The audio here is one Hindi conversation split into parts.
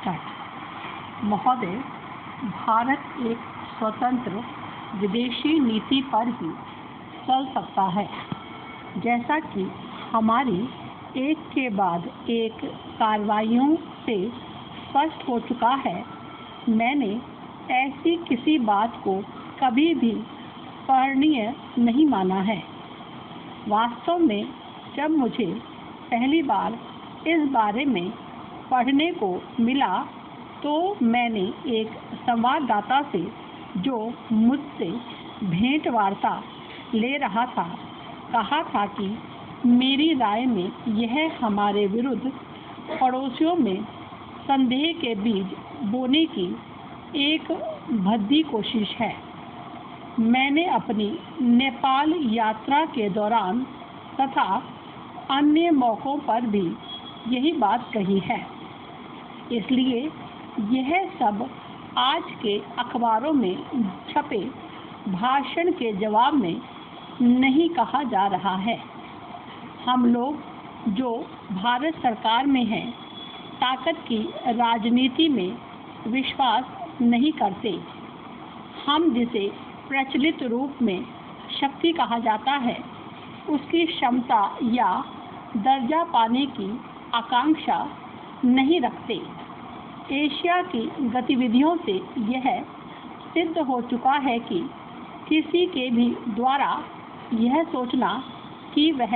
स्टार्ट। महोदय, भारत एक स्वतंत्र विदेशी नीति पर ही चल सकता है। जैसा कि हमारी एक के बाद एक कार्रवाइयों से स्पष्ट हो चुका है, मैंने ऐसी किसी बात को कभी भी पढ़नीय नहीं माना है। वास्तव में जब मुझे पहली बार इस बारे में पढ़ने को मिला तो मैंने एक संवाददाता से, जो मुझसे भेंट वार्ता ले रहा था, कहा था कि मेरी राय में यह हमारे विरुद्ध पड़ोसियों में संदेह के बीज बोने की एक भद्दी कोशिश है। मैंने अपनी नेपाल यात्रा के दौरान तथा अन्य मौक़ों पर भी यही बात कही है। इसलिए यह सब आज के अखबारों में छपे भाषण के जवाब में नहीं कहा जा रहा है। हम लोग जो भारत सरकार में हैं, ताकत की राजनीति में विश्वास नहीं करते। हम जिसे प्रचलित रूप में शक्ति कहा जाता है, उसकी क्षमता या दर्जा पाने की आकांक्षा नहीं रखते। एशिया की गतिविधियों से यह सिद्ध हो चुका है कि किसी के भी द्वारा यह सोचना कि वह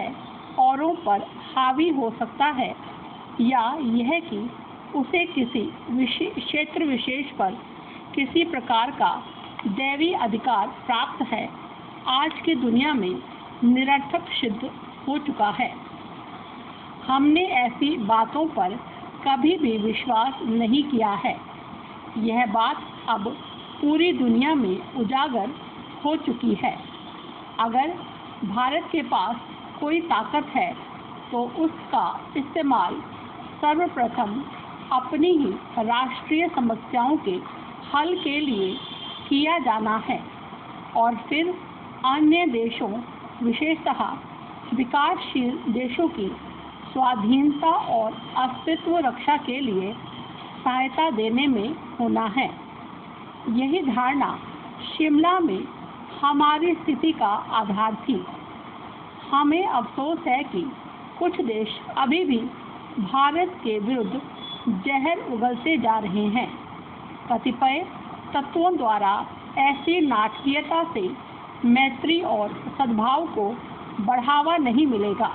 औरों पर हावी हो सकता है या यह कि उसे किसी क्षेत्र विशेष पर किसी प्रकार का दैवी अधिकार प्राप्त है, आज की दुनिया में निरर्थक सिद्ध हो चुका है। हमने ऐसी बातों पर कभी भी विश्वास नहीं किया है। यह बात अब पूरी दुनिया में उजागर हो चुकी है। अगर भारत के पास कोई ताकत है तो उसका इस्तेमाल सर्वप्रथम अपनी ही राष्ट्रीय समस्याओं के हल के लिए किया जाना है और फिर अन्य देशों, विशेषतः विकासशील देशों की स्वाधीनता और अस्तित्व रक्षा के लिए सहायता देने में होना है। यही धारणा शिमला में हमारी स्थिति का आधार थी। हमें अफसोस है कि कुछ देश अभी भी भारत के विरुद्ध जहर उगलते जा रहे हैं। कतिपय तत्वों द्वारा ऐसी नाटकीयता से मैत्री और सद्भाव को बढ़ावा नहीं मिलेगा।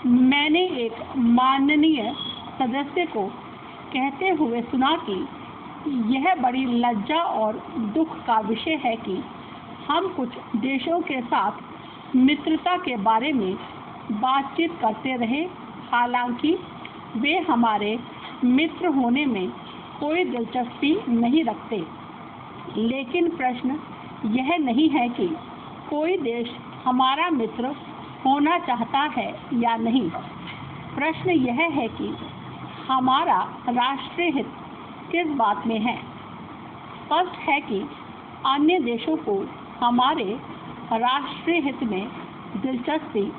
मैंने एक माननीय सदस्य को कहते हुए सुना कि यह बड़ी लज्जा और दुख का विषय है कि हम कुछ देशों के साथ मित्रता के बारे में बातचीत करते रहे, हालांकि वे हमारे मित्र होने में कोई दिलचस्पी नहीं रखते। लेकिन प्रश्न यह नहीं है कि कोई देश हमारा मित्र होना चाहता है या नहीं। प्रश्न यह है कि हमारा राष्ट्रीय हित किस बात में है। स्पष्ट है कि अन्य देशों को हमारे राष्ट्रीय हित में दिलचस्पी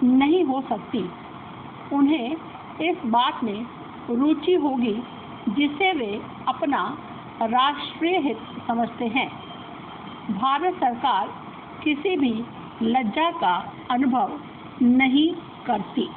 नहीं हो सकती। उन्हें इस बात में रुचि होगी जिसे वे अपना राष्ट्रीय हित समझते हैं। भारत सरकार किसी भी लज्जा का अनुभव नहीं करती।